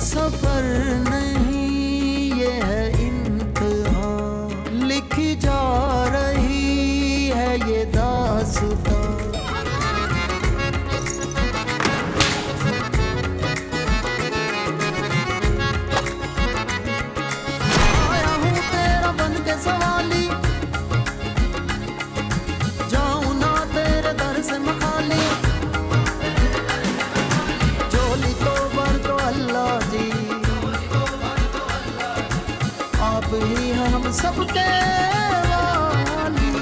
सफर नहीं ये है इम्तिहान, लिखी जा रही है ये दास्तां। आया हूँ तेरा बन के सवाली, जाऊँ ना तेरे दर से मखाली, झोली तो भर दो अल्लाह जी, आप ही हैं हम सबके वाली।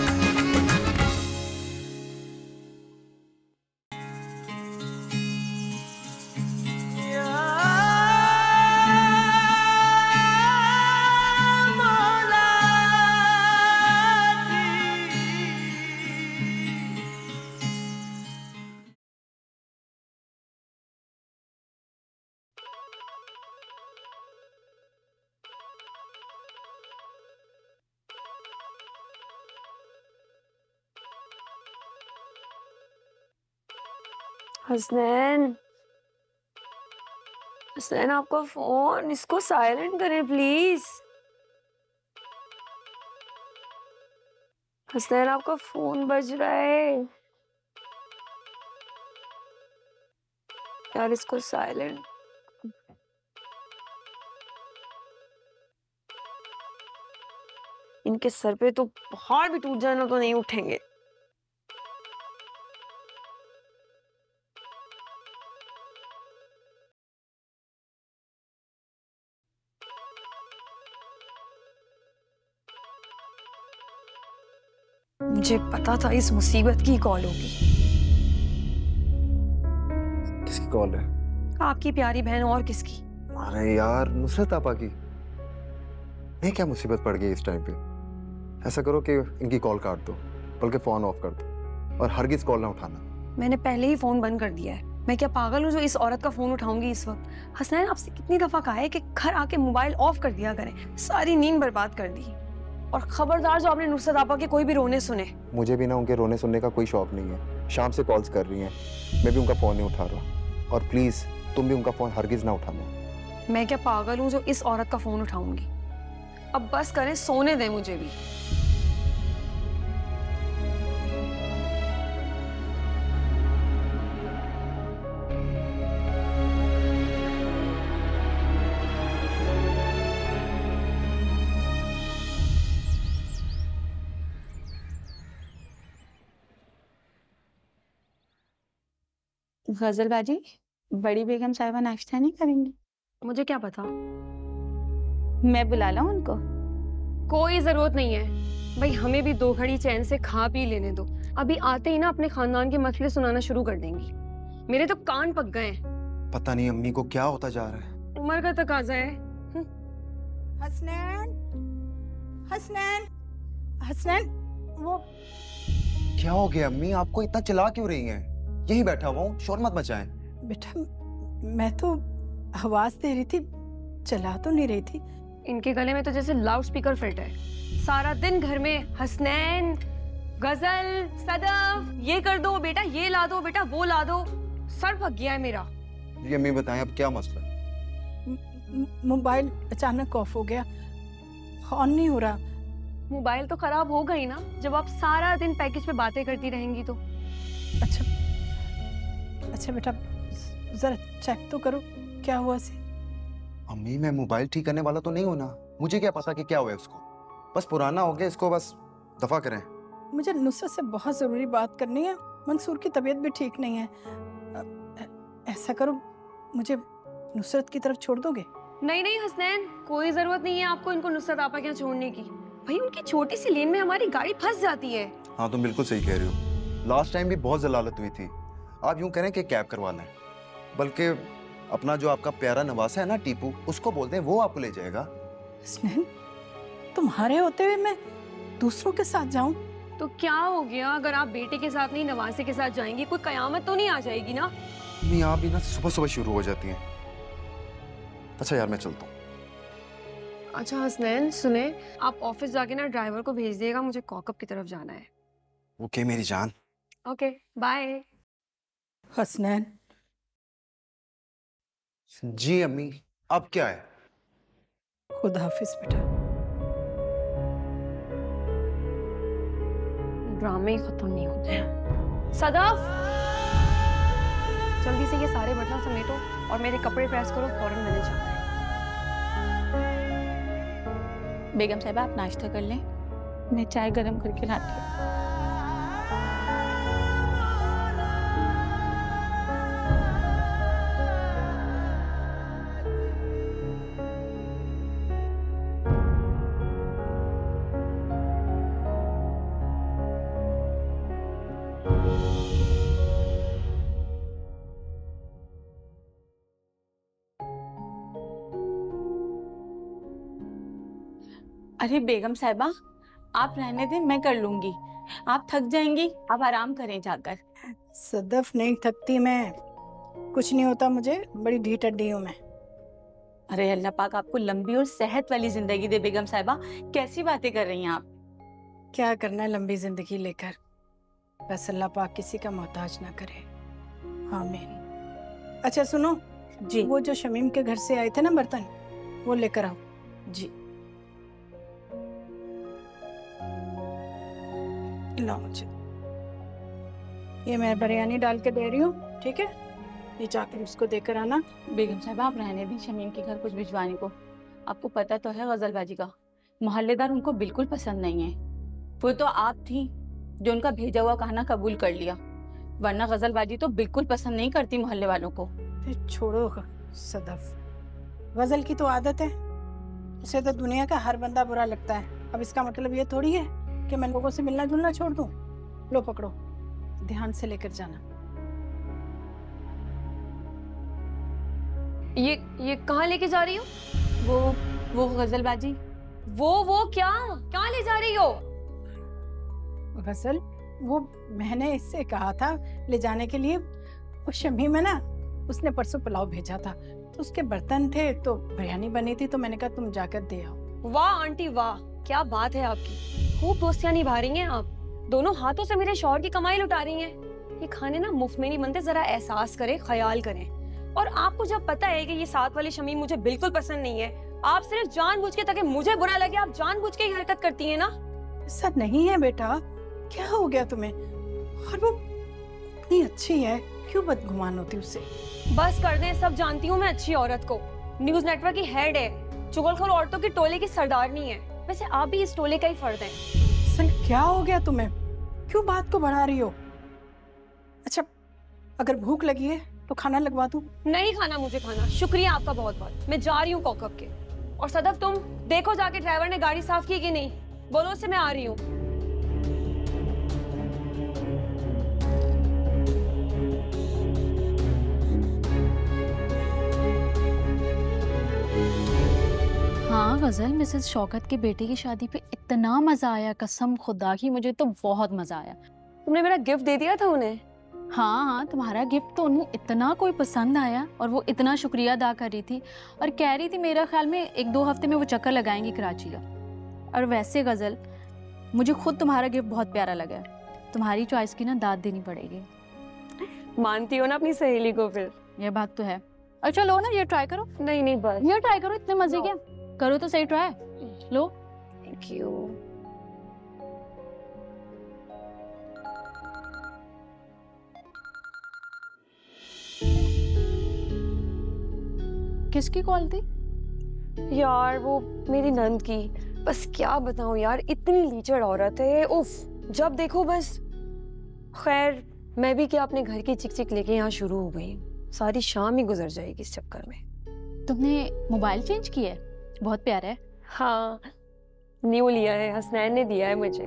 हसनैन, हसनैन आपका फोन, इसको साइलेंट करें प्लीज। हसनैन आपका फोन बज रहा है यार, इसको साइलेंट। इनके सर पे तो पहाड़ भी टूट जाना तो नहीं उठेंगे। मुझे पता था इस मुसीबत की कॉल होगी। किसकी कॉल है? आपकी प्यारी बहन, और किसकी? अरे यार, नुसरत आपा की। ये क्या मुसीबत पड़ गई इस टाइम पे? ऐसा करो कि इनकी कॉल काट दो, बल्कि फोन ऑफ कर दो और हरगिज कॉल ना उठाना। मैंने पहले ही फोन बंद कर दिया है। मैं क्या पागल हूँ जो इस औरत का फोन उठाऊंगी इस वक्त? हसनैन आपसे कितनी दफा कहा है कि घर आके मोबाइल ऑफ कर दिया करें। सारी नींद बर्बाद कर दी। और खबरदार जो आपने नुसरत आपा के कोई भी रोने सुने। मुझे भी ना उनके रोने सुनने का कोई शौक नहीं है। शाम से कॉल्स कर रही हैं, मैं भी उनका फोन नहीं उठा रहा। और प्लीज तुम भी उनका फोन हरगिज ना उठाना। मैं क्या पागल हूँ जो इस औरत का फोन उठाऊंगी? अब बस करें, सोने दें मुझे भी। गजल बाजी, बड़ी बेगम साहिबा नाश्ता नहीं करेंगी? मुझे क्या पता, मैं बुला लाऊं उनको? कोई जरूरत नहीं है भाई, हमें भी दो घड़ी चैन से खा पी लेने दो। अभी आते ही ना अपने खानदान के मसले सुनाना शुरू कर देंगी। मेरे तो कान पक गए हैं। पता नहीं अम्मी को क्या होता जा रहा है। उम्र का तकाजा है। हसनैन, हसनैन, हसनैन, वो क्या हो गया अम्मी? आपको इतना चिल्ला क्यों रही हैं? यही बैठा हुआ हूँ, शोर मत मचाएं। बेटा, मैं तो आवाज दे रही थी, चला तो नहीं रही थी। इनके गले में तो जैसे लाउड स्पीकर फिट है। सारा दिन घर में हसनैन, गजल, सदफ, ये कर दो बेटा, ये ला दो बेटा, वो ला दो। सर पक गया है मेरा। ये अम्मी बताएं अब क्या मसला है? मोबाइल अचानक ऑफ हो गया, ऑन नहीं हो रहा। मोबाइल तो खराब होगा ही ना, जब आप सारा दिन पैकेज पे बातें करती रहेंगी तो। अच्छा अच्छा बेटा, जरा चेक तो करो क्या हुआ से। अम्मी मैं मोबाइल ठीक करने वाला तो नहीं हूं ना, मुझे क्या पता कि क्या हुआ है उसको। बस पुराना हो गया, इसको बस दफा करें। मुझे नुसरत से बहुत जरूरी बात करनी है। मंसूर की तबीयत भी ठीक नहीं है। ऐसा करो, मुझे नुसरत की तरफ छोड़ दोगे? नहीं नहीं हसनैन, कोई जरूरत नहीं है आपको इनको नुसरत आपा के यहाँ छोड़ने की। भाई उनकी छोटी सी लेन में हमारी गाड़ी फंस जाती है। हाँ तुम बिल्कुल सही कह रही हो। लास्ट टाइम भी बहुत जलालत हुई थी। आप यूं करें कि कैब करवा लें, बल्कि अपना जो आपका प्यारा नवासा है ना टीपू, उसको बोलते हैं, वो आपको ले जाएगा। हसनैन, तुम्हारे होते हुए मैं दूसरों के साथ जाऊं? तो क्या हो गया अगर आप बेटे के साथ नहीं नवासे के साथ जाएंगी? कोई कयामत तो नहीं आ जाएगी ना? नहीं, आप भी ना सुबह सुबह शुरू हो जाती हैं। अच्छा यार मैं चलता हूँ। अच्छा हसनैन सुने, आप ऑफिस जाके ना ड्राइवर को भेज दिएगा, मुझे कॉकअप की तरफ जाना है। ओके मेरी जान। Okay bye. हसनैन, जी अम्मी। अब क्या है? खुदा हाफिज बेटा। ड्रामे ही खत्म नहीं होते हैं। सदफ, जल्दी से ये सारे बर्तन समेटो और मेरे कपड़े प्रेस करो, फौरन मैंने जाना है। बेगम साहिबा आप नाश्ता कर लें, मैं चाय गरम करके लाती हूँ। अरे बेगम साहिबा आप रहने दें, मैं कर लूंगी। आप थक जाएंगी, आप आराम करें जाकर। सदफ नहीं थकती मैं, कुछ नहीं होता मुझे, बड़ी ढीठ हड्डी हूँ मैं। अरे अल्लाह पाक आपको लंबी और सेहत वाली जिंदगी दे बेगम साहिबा, कैसी बातें कर रही हैं आप? क्या करना है लंबी जिंदगी लेकर, बस अल्लाह पाक किसी का मोहताज ना करे, आमीन। अच्छा सुनो जी वो जो शमीम के घर से आए थे ना बर्तन, वो लेकर आओ। जी। लाओ मुझे, ये मैं बिरयानी डाल के दे रही हूँ, ठीक है? ये जाकर उसको देकर आना। बेगम साहिबा आप रहने दें शमीम के घर कुछ भिजवाने को। आपको पता तो है गजलबाजी का, मोहल्लेदार उनको बिल्कुल पसंद नहीं है। वो तो आप थी जो उनका भेजा हुआ खाना कबूल कर लिया, वरना गजलबाजी तो बिल्कुल पसंद नहीं करती मोहल्ले वालों को। फिर छोड़ो सदफ, गजल की तो आदत है, उसे तो दुनिया का हर बंदा बुरा लगता है। अब इसका मतलब ये थोड़ी है कि मैं लोगों से मिलना जुलना छोड़ दूं। लो पकड़ो, ध्यान से लेकर जाना। ये कहाँ लेके जा रही हो? वो गजलबाजी। वो क्या कहाँ ले जा रही हो? गजल, वो मैंने इससे कहा था ले जाने के लिए। वो शमीम है ना, उसने परसों पुलाव भेजा था, तो उसके बर्तन थे तो बिरयानी बनी थी, तो मैंने कहा तुम जाकर दे आओ। वाह आंटी वाह, क्या बात है आपकी, खूब दोस्तियां निभा रही हैं आप। दोनों हाथों से मेरे शौहर की कमाई लुटा रही हैं। ये खाने ना मुफ्त में नहीं बनते, जरा एहसास करें, ख्याल करें। और आपको जब पता है कि ये साथ वाली शमीम मुझे बिल्कुल पसंद नहीं है, आप सिर्फ जानबूझ के ताकि मुझे बुरा लगे, आप जानबूझ के ही हरकत करती हैं ना। ऐसा नहीं है बेटा, क्या हो गया तुम्हें? और वो इतनी अच्छी है, क्यों बदगुमान होती उससे? बस कर दें, सब जानती हूँ मैं अच्छी औरत को। न्यूज नेटवर्क की हेड है, चुगलखोर औरतों के टोले की सरदारनी है। वैसे आप भी इस टोले का ही फर्द हैं। सन क्या हो गया तुम्हें, क्यों बात को बढ़ा रही हो? अच्छा अगर भूख लगी है तो खाना लगवा दूं? नहीं खाना मुझे खाना, शुक्रिया आपका बहुत बहुत, मैं जा रही हूँ कौकब के। और सदफ तुम देखो जाके ड्राइवर ने गाड़ी साफ की कि नहीं, बोलो उससे मैं आ रही हूँ। हाँ गजल, मिसेस शौकत के बेटे की शादी पे इतना मजा आया, कसम खुदा की मुझे तो बहुत मजा आया। तुमने मेरा गिफ्ट दे दिया था उन्हें? हाँ तुम्हारा गिफ्ट तो उन्हें इतना कोई पसंद आया और वो इतना शुक्रिया अदा कर रही थी और कह रही थी मेरा ख्याल में 1-2 हफ्ते में वो चक्कर लगाएंगी कराची का। और वैसे गजल, मुझे खुद तुम्हारा गिफ्ट बहुत प्यारा लगा, तुम्हारी चॉइस की ना दाद देनी पड़ेगी। मानती हो ना अपनी सहेली को? फिर ये बात तो है। अच्छा लो ना, ये ट्राई करो। नहीं बस ये ट्राई करो, इतने मजे क्या, करो तो सही ट्राई। लो। Thank you. किसकी कॉल थी? यार वो मेरी नंद की। बस क्या बताऊं यार, इतनी लीचड़ औरत है, उफ, जब देखो बस। खैर मैं भी क्या अपने घर की चिक चिक लेके यहाँ शुरू हो गई, सारी शाम ही गुजर जाएगी इस चक्कर में। तुमने मोबाइल चेंज किया है? बहुत प्यारा है। हाँ न्यू लिया है, हसनैन ने दिया है मुझे।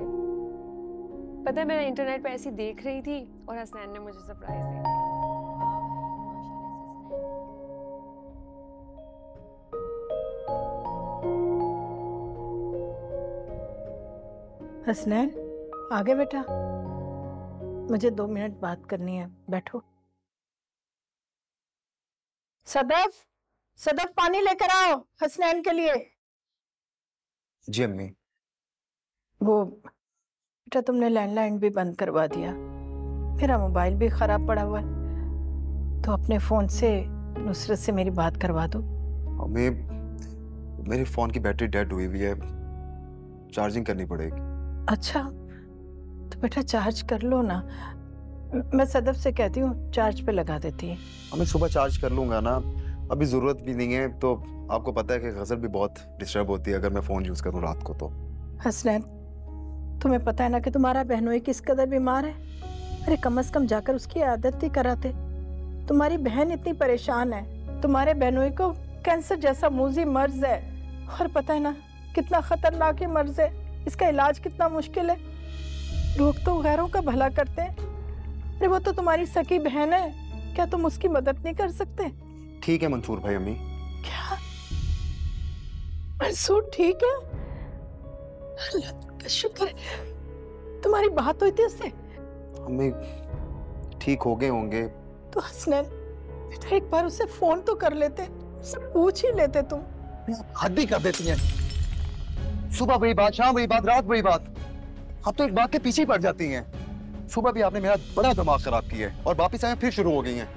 पता है मैं इंटरनेट पे ऐसी देख रही थी और हसनैन ने मुझे सरप्राइज दे दिया। हसनैन आ गए बेटा, मुझे 2 मिनट बात करनी है, बैठो। सदफ, सदफ पानी लेकर आओ हसनैन के लिए। जी अम्मी। वो बेटा तुमने लैंडलाइन भी बंद करवा दिया, मेरा मोबाइल भी खराब पड़ा हुआ है, तो अपने फोन से नुसरत से मेरी बात करवा दो, मेरे फोन की बैटरी डेड हुई हुई है, चार्जिंग करनी पड़ेगी। अच्छा तो बेटा चार्ज कर लो ना, मैं सदफ से कहती हूँ चार्ज पे लगा देती है। मैं सुबह चार्ज कर लूंगा ना, अभी जरूरत भी नहीं है। तो आपको पता है कि गजल भी बहुत डिस्टर्ब होती है अगर मैं फोन यूज करूँ रात को। तो हसनैन तुम्हें पता है ना कि तुम्हारा बहनोई किस कदर बीमार है। अरे कम से कम जाकर उसकी आदत ही कराते। तुम्हारी बहन इतनी परेशान है, तुम्हारे बहनोई को कैंसर जैसा मूजी मर्ज है, और पता है ना कितना खतरनाक ये मर्ज है, इसका इलाज कितना मुश्किल है। लोग तो गैरों का भला करते हैं, अरे वो तो तुम्हारी सकी बहन है, क्या तुम उसकी मदद नहीं कर सकते? ठीक है मंसूर भाई। अम्मी क्या मंसूर ठीक है? अल्लाह का शुक्र है। तुम्हारी बात हुई थी उससे? अम्मी ठीक हो गए होंगे। तो हसनैन बेटा एक बार उससे फोन तो कर लेते, उससे पूछ ही लेते तुम। हद ही कर देती हैं, सुबह वही बात, शाम वही बात, रात वही बात। अब तो एक बात के पीछे ही पड़ जाती हैं। सुबह भी आपने मेरा बड़ा दिमाग खराब किया है और वापिस आए फिर शुरू हो गई हैं।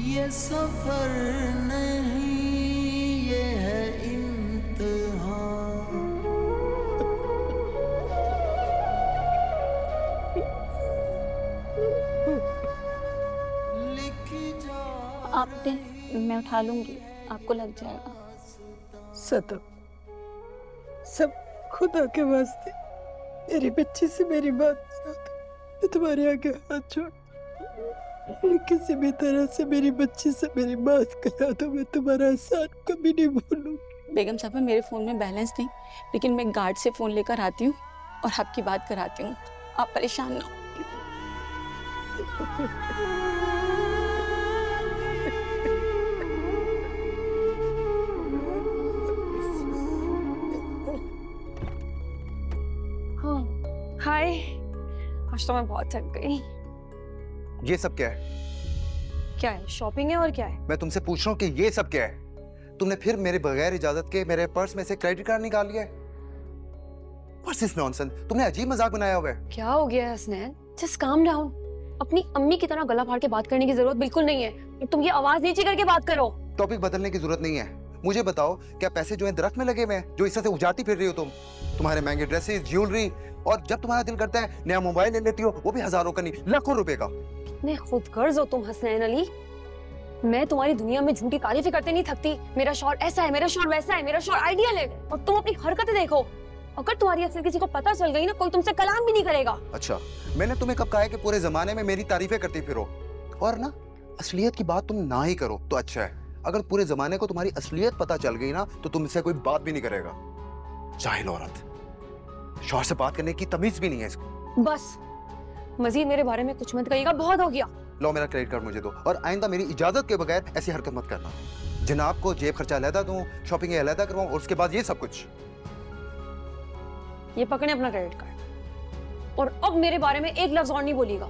ये सफर नहीं ये है इम्तिहान। लिखी जा आप दें, मैं उठा लूंगी, आपको लग जाएगा। सदफ सब खुदा के वास्ते मेरी बच्ची से मेरी बात करा दो। मैं तुम्हारे आगे हाथ जोड़, किसी भी तरह से मेरी बच्ची से मेरी बात करा दो। मैं तुम्हारा एहसान कभी नहीं भूलूंगी। बेगम साहब मेरे फ़ोन में बैलेंस नहीं, लेकिन मैं गार्ड से फ़ोन लेकर आती हूँ और आपकी बात कराती हूँ। आप परेशान ना हो। हाय, आज तो मैं बहुत थक गई। ये सब क्या है? क्या है? शॉपिंग है और क्या है? मैं तुमसे पूछ रहा हूँ कि ये सब क्या है? तुमने फिर मेरे बगैर इजाजत के मेरे पर्स में से क्रेडिट कार्ड निकाल लिया है। What's this nonsense? तुमने अजीब मजाक बनाया हुआ है। क्या हो गया है हसनैन? Just calm down. अपनी अम्मी की तरह गला फाड़ के बात करने की जरूरत बिल्कुल नहीं है। तुम ये आवाज नीचे करके बात करो। टॉपिक बदलने की जरूरत नहीं है। मुझे बताओ, क्या पैसे जो है दरख्त में लगे हुए हैं जो इस तरह से उजाड़ती फिर रही हो तुम? तुम्हारे महंगे ड्रेसेस, ज्वेलरी, और जब तुम्हारा दिल करता है नया मोबाइल ले लेती हो, वो भी हजारों का नहीं लाखों रुपए का। कितने खुदगर्ज हो तुम हसनैन अली। मैं तुम्हारी दुनिया में झूठी तारीफें करते नहीं थकती। मेरा शौहर ऐसा है, मेरा शौहर वैसा है, मेरा शौहर आइडियल है, और तुम अपनी हरकतें देखो। अगर तुम्हारी असलियत किसी को पता चल गई ना, कोई तुमसे कलाम भी नहीं करेगा। अच्छा, मैंने तुम्हें कब कहा है कि पूरे जमाने में मेरी तारीफें करती फिरो? और ना, असलियत की बात तुम ना ही करो तो अच्छा है। अगर पूरे जमाने को तुम्हारी असलियत पता चल गई ना, तो तुमसे कोई बात भी नहीं करेगा। जाहिल औरत, शौहर से बात करने की तमीज भी नहीं है इसको। बस मजीद मेरे बारे में कुछ मत कहिएगा, बहुत हो गया। लो मेरा क्रेडिट कार्ड मुझे दो, और आइंदा मेरी इजाजत के बगैर ऐसी हरकत मत करना। जनाब को जेब खर्चा अलहदा दूं, शॉपिंग अलहदा करवाऊं, और उसके बाद ये सब कुछ। ये पकड़े अपना क्रेडिट कार्ड, और अब मेरे बारे में एक लफ्ज और नहीं बोलिएगा,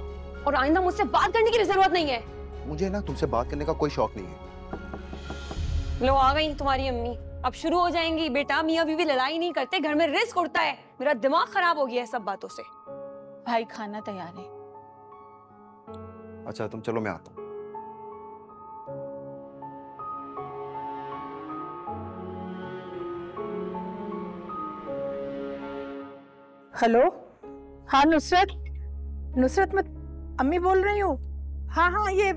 और आइंदा मुझसे बात करने की जरूरत नहीं है। मुझे ना तुमसे बात करने का कोई शौक नहीं है। लो आ गई तुम्हारी अम्मी, अब शुरू हो जाएंगी। बेटा मियाँ बीवी लड़ाई नहीं करते, घर में रिस्क उड़ता है। मेरा दिमाग खराब हो गया है सब बातों से। भाई खाना तैयार है। अच्छा तुम चलो, मैं आता हूँ। हेलो, हाँ नुसरत, नुसरत मैं अम्मी बोल रही हूँ। हाँ हाँ, ये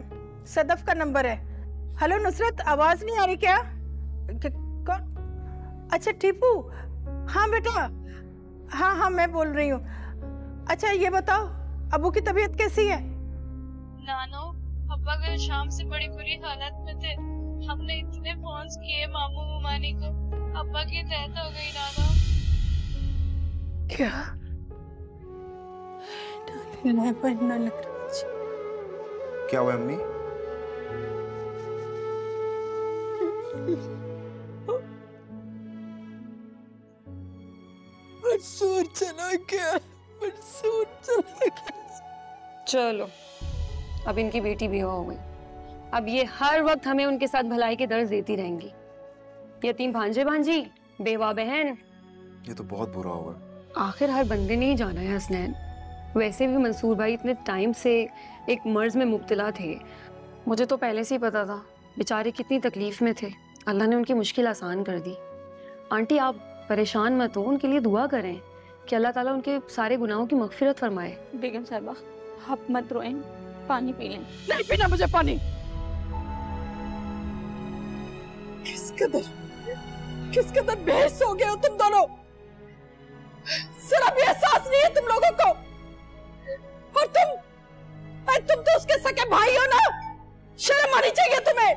सदफ का नंबर है। हेलो नुसरत, आवाज नहीं आ रही क्या? कौन? अच्छा टीपू, हाँ बेटा, हाँ हाँ मैं बोल रही हूँ। अच्छा ये बताओ, अबू की तबीयत कैसी है? नानो, अब्बा कल शाम से बड़ी बुरी हालत में थे। हमने इतने फोन किए मामू मामानी को, अब्बा की डेथ हो गई नानो। क्या? क्या हुआ अम्मी? मंसूर चला गया, मंसूर चला गया। चलो, अब इनकी बेटी भी हो गई। अब ये हर वक्त हमें उनके साथ भलाई के दर्ज देती रहेंगी। यतीम भांजे भांजी, बेवा बहन। ये तो बहुत बुरा हुआ। आखिर हर बंदे ने ही जाना है हसनैन, वैसे भी मंसूर भाई इतने टाइम से एक मर्ज में मुब्तला थे। मुझे तो पहले से ही पता था बेचारे कितनी तकलीफ में थे। अल्लाह ने उनकी मुश्किल आसान कर दी। आंटी आप परेशान मत हो, उनके लिए दुआ करें कि अल्लाह ताला उनके सारे गुनाहों की मगफिरत फरमाए। बेगम साहिबा आप मत रोएं, पानी पी लें। नहीं पीना मुझे पानी। किस कदर बेहस हो गए हो तुम दोनों। सिर्फ एहसास नहीं है तुम लोगों को। और तुम तो उसके सके भाई हो ना, शर्म आनी चाहिए तुम्हें।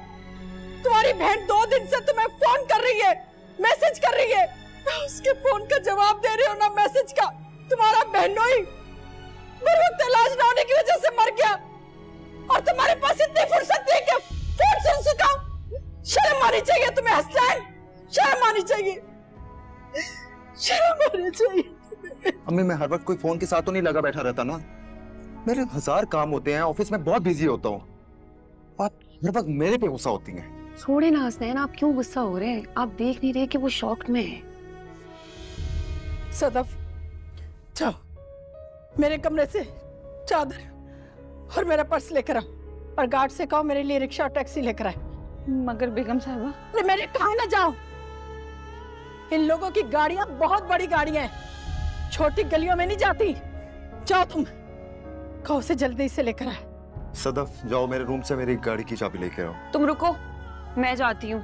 तुम्हारी बहन 2 दिन से तुम्हें फोन कर रही है, मैसेज कर रही है, उसके फोन का जवाब दे रहे हो ना मैसेज का। तुम्हारा बहनोई बर्वक्त इलाज ना होने की वजह से मर गया और तुम्हारे पास इतनी फुर्सत नहीं कि फोन सुन सको। शर्म आनी चाहिए तुम्हें हसनैन, शर्म आनी चाहिए, शर्म आनी चाहिए। अम्मी मैं हर वक्त कोई फोन के साथ तो नहीं लगा बैठा रहता ना, मेरे 1000 काम होते हैं, ऑफिस में बहुत बिजी होता हूँ। आप हर वक्त मेरे पे गुस्सा होती हैं। छोड़े ना हसनैन, आप क्यों गुस्सा हो रहे हैं? आप देख नहीं रहे कि वो शॉक्ड में है। सदफ जाओ मेरे कमरे से चादर और मेरा पर्स लेकर आओ और गार्ड से कहो मेरे लिए रिक्शा और टैक्सी लेकर आए। मगर बेगम साहिबा अरे मेरे कहा ना जाओ, इन लोगों की गाड़ियां बहुत बड़ी गाड़ियां हैं, छोटी गलियों में नहीं जाती। जाओ तुम, कहो उसे जल्दी से लेकर आए। सदफ जाओ मेरे रूम से मेरी गाड़ी की चाबी लेकर आओ। तुम रुको, मैं जाती हूँ,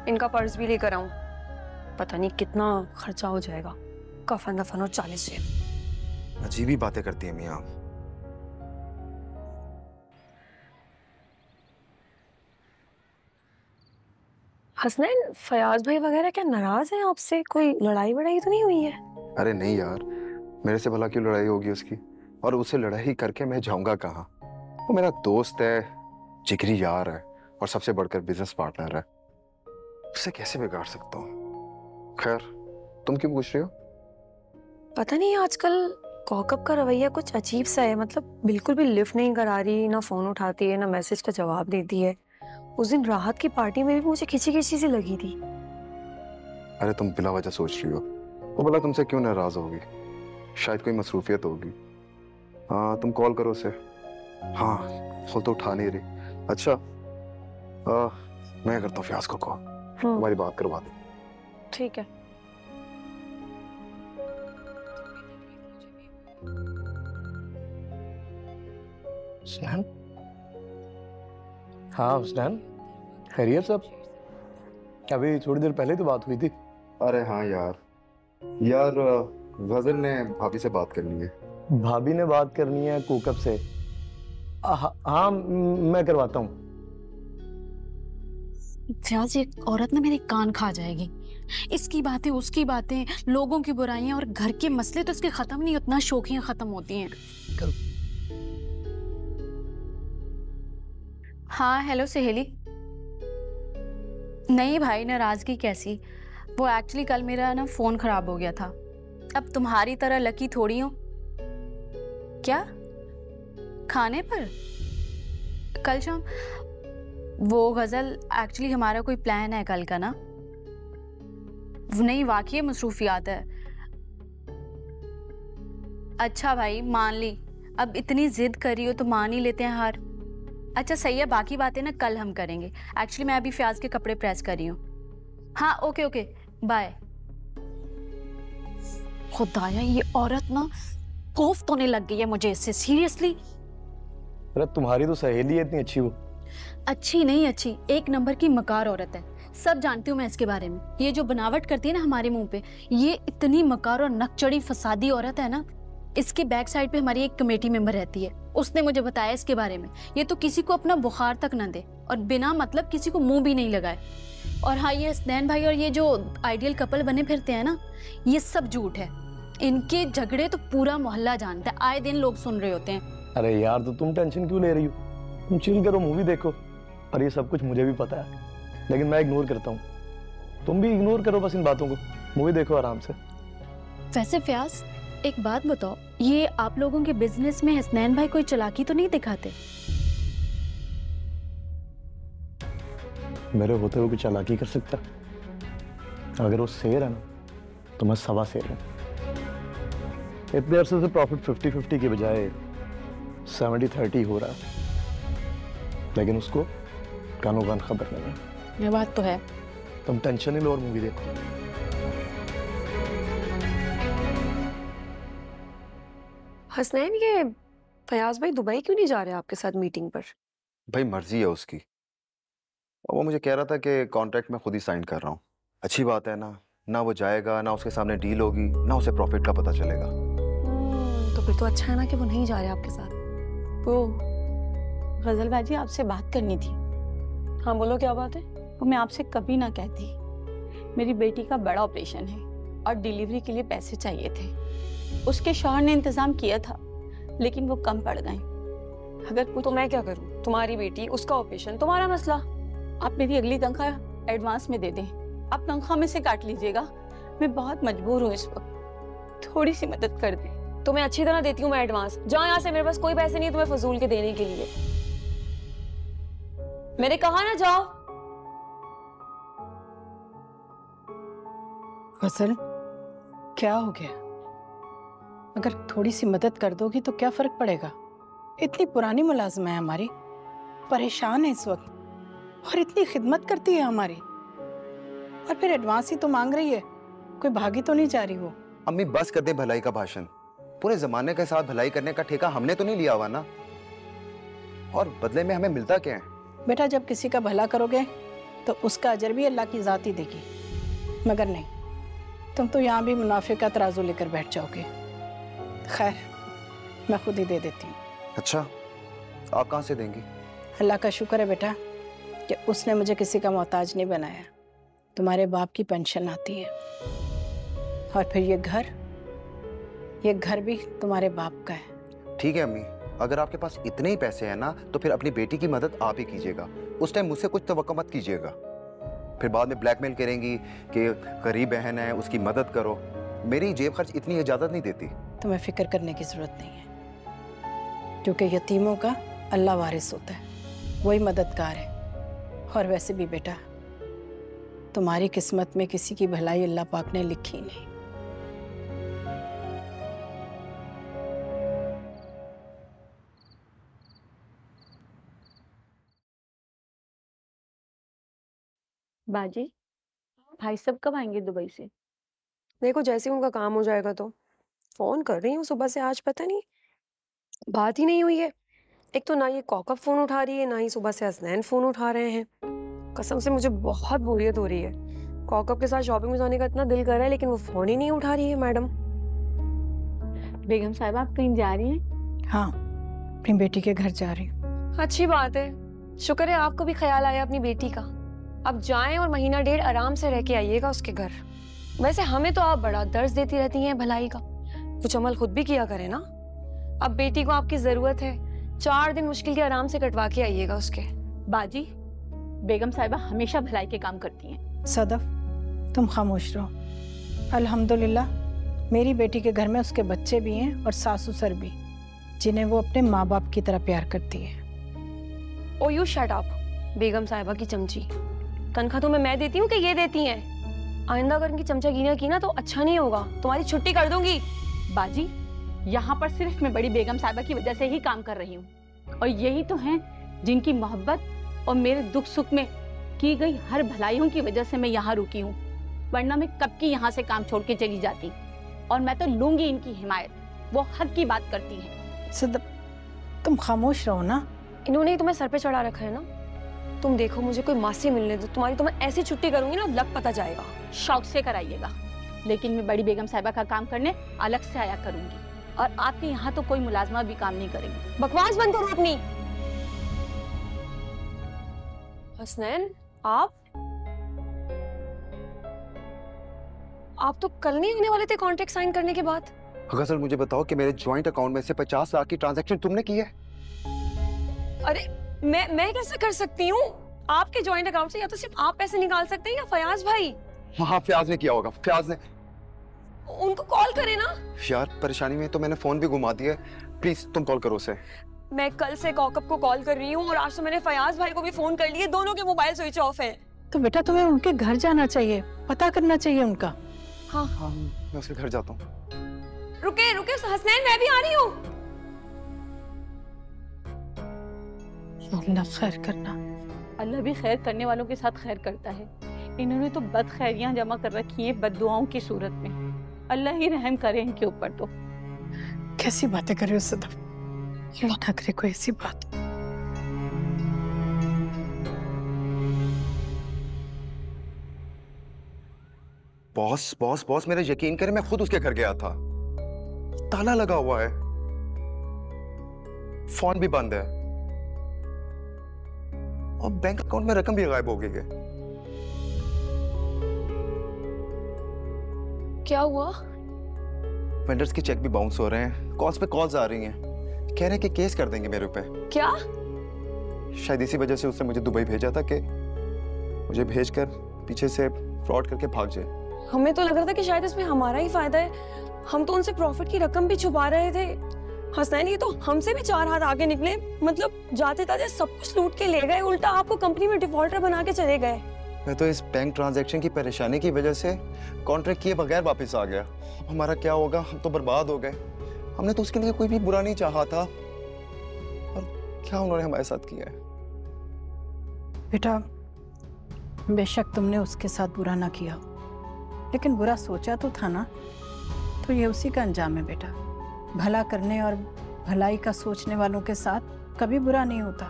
इनका पर्स भी लेकर आऊं। पता नहीं कितना खर्चा हो जाएगा, कफन दफन और 40 से। अजीब ही बातें करती है मियाँ। हसनैन फयाज भाई वगैरह क्या नाराज हैं आपसे? कोई लड़ाई वड़ाई तो नहीं हुई है? अरे नहीं यार, मेरे से भला क्यों लड़ाई होगी उसकी, और उसे लड़ाई करके मैं जाऊंगा कहाँ। वो मेरा दोस्त है, जिगरी यार है और सबसे बढ़कर बिजनेस पार्टनर है, उसे कैसे बिगाड़ सकता हूँ। खैर तुम क्यों पूछ रही हो? पता नहीं आजकल कौकब का रवैया कुछ अजीब सा है, मतलब बिल्कुल भी लिफ्ट नहीं करा रही, ना फोन उठाती है, ना मैसेज का जवाब देती है। उस दिन राहत की पार्टी में भी मुझे खिंची खिंची सी लगी थी। अरे तुम बिला वजह सोच रही हो, वो भला तुमसे क्यों नाराज होगी? शायद कोई मसरूफियत होगी। हाँ तुम कॉल करो उसे। हाँ वो तो उठा नहीं रही। अच्छा मैं करता हूँ फयाज को कॉल, हमारी बात करवा दे। ठीक है। हुसनैन? हाँ हुसनैन, खैरियत सब? अभी थोड़ी देर पहले तो बात हुई थी। अरे हाँ यार गजल ने भाभी से बात करनी है। भाभी ने बात करनी है कोकब से? हाँ मैं करवाता हूँ। फयाज ये औरत ना मेरे कान खा जाएगी। इसकी बातें, उसकी बातें, लोगों की बुराइयां और घर के मसले तो इसके खत्म नहीं, उतना शौकियां खत्म होती हैं। करो। हाँ हेलो सहेली। नहीं भाई नाराजगी कैसी, वो एक्चुअली कल मेरा ना फोन खराब हो गया था। अब तुम्हारी तरह लकी थोड़ी हूँ। क्या खाने पर? कल शाम? वो गजल एक्चुअली हमारा कोई प्लान है कल का ना। नहीं वाकई मसरूफियात है। अच्छा भाई मान ली, अब इतनी जिद करी हो तो मान ही लेते हैं हार। अच्छा सही है, बाकी बातें ना कल हम करेंगे। एक्चुअली मैं अभी फयाज के कपड़े प्रेस कर रही हूँ। हाँ ओके ओके बाय। खुदाया ये औरत ना कोफ्त होने लग गई है मुझे इससे, सीरियसली। अरे तुम्हारी तो सहेली है इतनी अच्छी वो। अच्छी नहीं अच्छी, एक नंबर की मकार औरत है। सब जानती हूँ मैं इसके बारे में। ये जो बनावट करती है ना हमारे मुंह पे, ये इतनी मकार और नकचड़ी फसादी औरत है ना। इसके बैक साइड पे हमारी एक कमेटी मेंबर रहती है, उसने मुझे बताया इसके बारे में। ये तो किसी को अपना बुखार तक ना दे और बिना मतलब किसी को मुंह भी नहीं लगाए। और हाँ ये हसनैन भाई और ये जो आइडियल कपल बने फिरते हैं ना, ये सब झूठ है। इनके झगड़े तो पूरा मोहल्ला जानता है, आए दिन लोग सुन रहे होते हैं। अरे यार तो तुम टेंशन क्यों ले रही हो? तुम चिल करो, मूवी देखो। और ये सब कुछ मुझे भी पता है, लेकिन मैं इग्नोर करता हूँ। तुम भी इग्नोर करो बस इन बातों को, मूवी देखो आराम से। वैसे फयाज एक बात बताओ, ये आप लोगों के बिजनेस में हसनैन भाई कोई चालाकी तो नहीं दिखाते? मेरे होते हुए कुछ चालाकी कर सकता? अगर वो शेर है ना तो मैं 1.25 शेर हूँ। इतने अरसे से प्रॉफिट 50-50 के बजाय 70-30 हो रहा है, लेकिन उसको कानो कान खबर नहीं है। ये बात तो है। तुम टेंशन नहीं लो और मूवी देखो। हसनैन, ये फयाज भाई दुबई क्यों नहीं जा रहे आपके साथ मीटिंग पर? भाई मर्जी है उसकी, और वो मुझे कह रहा था कि कॉन्ट्रैक्ट मैं खुद ही साइन कर रहा हूँ। अच्छी बात है ना, ना वो जाएगा, ना उसके सामने डील होगी, ना उसे प्रॉफिट का पता चलेगा। तो फिर तो अच्छा है ना कि वो नहीं जा रहे आपके साथ। वो गजल बाजी आपसे बात करनी थी। हाँ बोलो, क्या बात है? वो मैं आपसे कभी ना कहती। मेरी बेटी का बड़ा ऑपरेशन है और डिलीवरी के लिए पैसे चाहिए थे। उसके शौहर ने इंतजाम किया था, लेकिन वो कम पड़ गए। अगर कुछ तो मैं क्या करूं? तुम्हारी बेटी, उसका ऑपरेशन, तुम्हारा मसला। आप मेरी अगली तनख्वाह एडवांस में दे दें। आप तनख्वाह में से काट लीजिएगा। मैं बहुत मजबूर हूँ इस वक्त, थोड़ी सी मदद कर दें। तो मैं अच्छी तरह देती हूँ मैं एडवांस। जाओ यहाँ से, मेरे पास कोई पैसे नहीं है तुम्हें फजूल के देने के लिए। मैंने कहा ना जाओ। गजल, क्या हो गया? अगर थोड़ी सी मदद कर दोगी तो क्या फर्क पड़ेगा? इतनी पुरानी मुलाजिमा है हमारी, परेशान है इस वक्त, और इतनी खिदमत करती है हमारी, और फिर एडवांस ही तो मांग रही है। कोई भागी तो नहीं जा रही वो? अम्मी बस कर दे भलाई का भाषण। पूरे जमाने के साथ भलाई करने का ठेका हमने तो नहीं लिया हुआ ना, और बदले में हमें मिलता क्या है? बेटा, जब किसी का भला करोगे तो उसका अजर भी अल्लाह की जात ही देगी। मगर नहीं, तुम तो यहाँ भी मुनाफे का तराजू लेकर बैठ जाओगे। खैर, मैं खुद ही दे देती हूँ। अच्छा, आप कहाँ से देंगी? अल्लाह का शुक्र है बेटा कि उसने मुझे किसी का मोहताज नहीं बनाया। तुम्हारे बाप की पेंशन आती है, और फिर ये घर भी तुम्हारे बाप का है। ठीक है अम्मी, अगर आपके पास इतने ही पैसे हैं ना, तो फिर अपनी बेटी की मदद आप ही कीजिएगा। उस टाइम मुझसे कुछ तवक्को मत कीजिएगा। फिर बाद में ब्लैकमेल करेंगी कि गरीब बहन है, उसकी मदद करो। मेरी जेब खर्च इतनी इजाजत नहीं देती। तुम्हें फिक्र करने की जरूरत नहीं है, क्योंकि यतीमों का अल्लाह वारिस होता है, वही मददगार है। और वैसे भी बेटा, तुम्हारी किस्मत में किसी की भलाई अल्लाह पाक ने लिखी नहीं। बाजी, भाई सब कब आएंगे दुबई से? देखो, जैसे उनका काम हो जाएगा तो फोन कर रही हूँ सुबह से, आज पता नहीं बात ही नहीं हुई है। एक तो ना ये कौकब फोन उठा रही है, ना ही सुबह से हसनैन फोन उठा रहे हैं। कसम से मुझे बहुत बोरियत हो रही है। कौकब के साथ शॉपिंग में जाने का इतना दिल कर रहा है, लेकिन वो फोन ही नहीं उठा रही है मैडम। बेगम साहिबा, आप कहीं जा रही हैं? हाँ, अपनी बेटी के घर जा रही हूँ। अच्छी बात है, शुक्र है आपको भी ख्याल आया अपनी बेटी का। अब जाएं और महीना डेढ़ आराम से रह के आइएगा उसके घर। वैसे हमें तो आप बड़ा दर्द देती रहती हैं भलाई का, कुछ अमल खुद भी किया करें ना। अब बेटी को आपकी जरूरत है, 4 दिन मुश्किल के आराम से कटवा के आइएगा उसके। बाजी, बेगम साहिबा हमेशा भलाई के काम करती हैं। सदफ, तुम खामोश रहो। अल्हम्दुलिल्लाह, मेरी बेटी के घर में उसके बच्चे भी हैं और सास ससुर भी, जिन्हें वो अपने माँ बाप की तरह प्यार करती है। ओ यू शट अप, बेगम साहिबा की चमची। तनख्वाह तो मैं देती हूँ कि ये देती हैं? आइंदा अगर इनकी चमचागिरियां की ना तो अच्छा नहीं होगा, तुम्हारी छुट्टी कर दूंगी। बाजी, यहाँ पर सिर्फ मैं बड़ी बेगम साहिबा की वजह से ही काम कर रही हूँ, और यही तो हैं जिनकी मोहब्बत और मेरे दुख सुख में की गई हर भलाइयों की वजह से मैं यहाँ रुकी हूँ, वरना मैं कब की यहाँ से काम छोड़ के चली जाती। और मैं तो लूंगी इनकी हिमायत, वो हक की बात करती हैं। सदफ, तुम खामोश रहो ना। इन्होंने ही तुम्हें सर पे चढ़ा रखा है ना। तुम देखो, मुझे कोई मासी मिलने दो, तुम्हारी तो मैं ऐसी छुट्टी करूंगी ना, लग पता जाएगा। शौक से कराइएगा, लेकिन मैं बड़ी बेगम साहिबा का काम करने अलग से आया करूंगी, और आपके यहाँ तो कोई मुलाजमा भी काम नहीं करेंगे। बकवास बंद करो अपनी। हसनैन, आप तो कल नहीं आने वाले थे कॉन्ट्रैक्ट साइन करने के बाद? गजल, मुझे बताओ कि मेरे जॉइंट अकाउंट में से 50 लाख की ट्रांजैक्शन तुमने की है? अरे मैं कैसे कर सकती हूँ? आपके जॉइंट अकाउंट से या तो सिर्फ आप पैसे निकाल सकते हैं या फयाज भाई। हाँ, फयाज ने किया होगा। फयाज ने। उनको कॉल करे ना। यार, परेशानी में तो मैंने फोन भी घुमा दिया। प्लीज तुम कॉल करो उसे। मैं कल से कौकब को कॉल कर रही हूँ, और आज तो मैंने फयाज भाई को भी फोन कर लिए, दोनों के मोबाइल स्विच ऑफ है। तो बेटा, तुम्हें उनके घर जाना चाहिए, पता करना चाहिए उनका। हाँ, मैं उसके घर जाता हूँ। रुके रुके हसनैन, मैं भी आ रही हूँ। अल्लाह खैर करना। अल्लाह भी खैर करने वालों के साथ खैर करता है। इन्होंने तो बद खैरियाँ जमा कर रखी हैं बद्दुआओं की सूरत में। अल्लाह ही रहम करे इनके ऊपर। तो कैसी बातें कर रहे हो सदफ, अल्लाह ना करे कोई ऐसी बात। बॉस बॉस बॉस, मेरा यकीन करें, मैं खुद उसके घर गया था। ताला लगा हुआ है, फोन भी बंद है और बैंक अकाउंट में रकम भी गायब हो गई है। क्या हुआ? वेंडर्स के चेक भी बाउंस हो रहे हैं, कॉल्स पे कॉल्स आ रही हैं, कह रहे हैं कि केस कर देंगे मेरे पे। क्या? शायद इसी वजह से उसने मुझे दुबई भेजा था कि मुझे भेजकर पीछे से फ्रॉड करके भाग जाए। हमें तो लग रहा था कि शायद इसमें हमारा ही फायदा है। हम तो उनसे प्रॉफिट की रकम भी छुपा रहे थे। हसनैन, ये तो हमसे भी 4 हाथ आगे निकले। मतलब जाते जाते सब कुछ लूट के ले गए, उल्टा आपको कंपनी में डिफॉल्टर बना के चले गए। मैं तो इस बैंक ट्रांजैक्शन की परेशानी की वजह से कॉन्ट्रैक्ट किए बगैर वापस आ गया। हमारा क्या होगा, हम तो बर्बाद हो गए। हमने तो उसके लिए कोई भी बुरा नहीं चाहा था, और क्या उन्होंने हमारे साथ किया है। बेटा, बेशक तुमने उसके साथ बुरा ना किया, लेकिन बुरा सोचा तो था ना, तो ये उसी का अंजाम है बेटा। भला करने और भलाई का सोचने वालों के साथ कभी बुरा नहीं होता,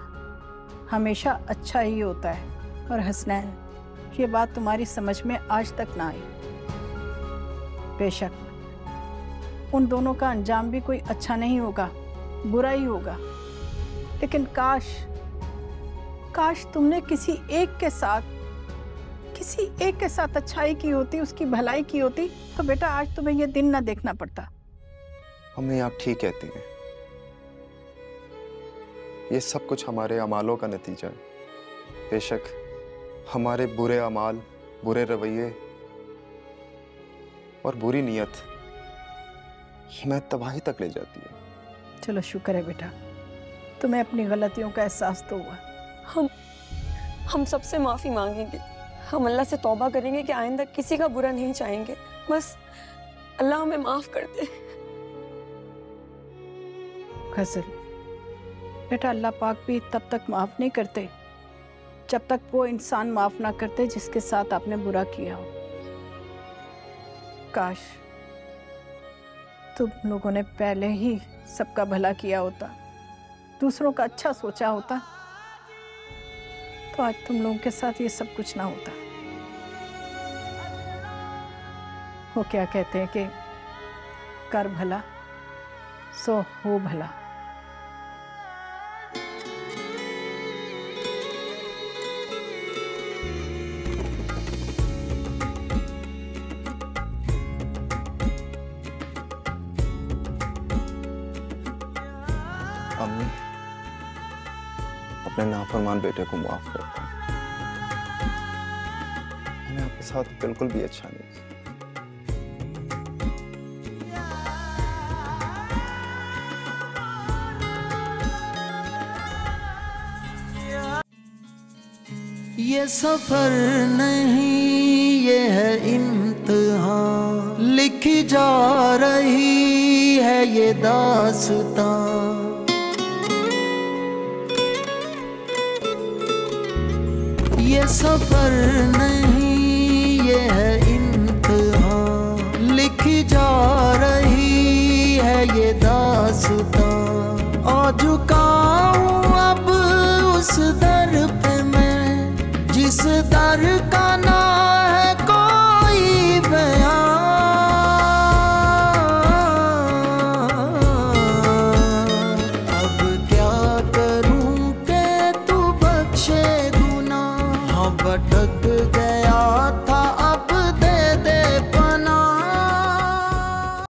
हमेशा अच्छा ही होता है। और हसनैन, ये बात तुम्हारी समझ में आज तक ना आई। बेशक उन दोनों का अंजाम भी कोई अच्छा नहीं होगा, बुरा ही होगा, लेकिन काश तुमने किसी एक के साथ अच्छाई की होती, उसकी भलाई की होती, तो बेटा आज तुम्हें ये दिन ना देखना पड़ता। अम्मी, आप ठीक कहती हैं। ये सब कुछ हमारे अमालों का नतीजा है। बेशक हमारे बुरे अमाल, बुरे रवैये और बुरी नीयत हमें तबाही तक ले जाती है। चलो शुक्र है बेटा, तुम्हें अपनी गलतियों का एहसास तो हुआ। हम सबसे माफी मांगेंगे, हम अल्लाह से तौबा करेंगे कि आइंदा किसी का बुरा नहीं चाहेंगे। बस अल्लाह हमें माफ कर दे। गजल, बेटा अल्लाह पाक भी तब तक माफ नहीं करते जब तक वो इंसान माफ ना करते जिसके साथ आपने बुरा किया हो। काश तुम लोगों ने पहले ही सबका भला किया होता, दूसरों का अच्छा सोचा होता, तो आज तुम लोगों के साथ ये सब कुछ ना होता। वो क्या कहते हैं कि कर भला सो हो भला। अम्मी, अपने नाफरमान बेटे को माफ कर दो। मैंने आपके साथ बिल्कुल भी अच्छा नहीं किया। ये सफर नहीं, ये है इम्तिहान, लिखी जा रही है ये दास्तां। ये सफर नहीं, ये है इम्तिहान, लिखी जा रही है ये दास्तां। आ चुका हूँ अब उस दर पे मैं, जिस दर का ना है कोई बयान। अब क्या करूं के तू बख्शे गुनाह, हाँ बट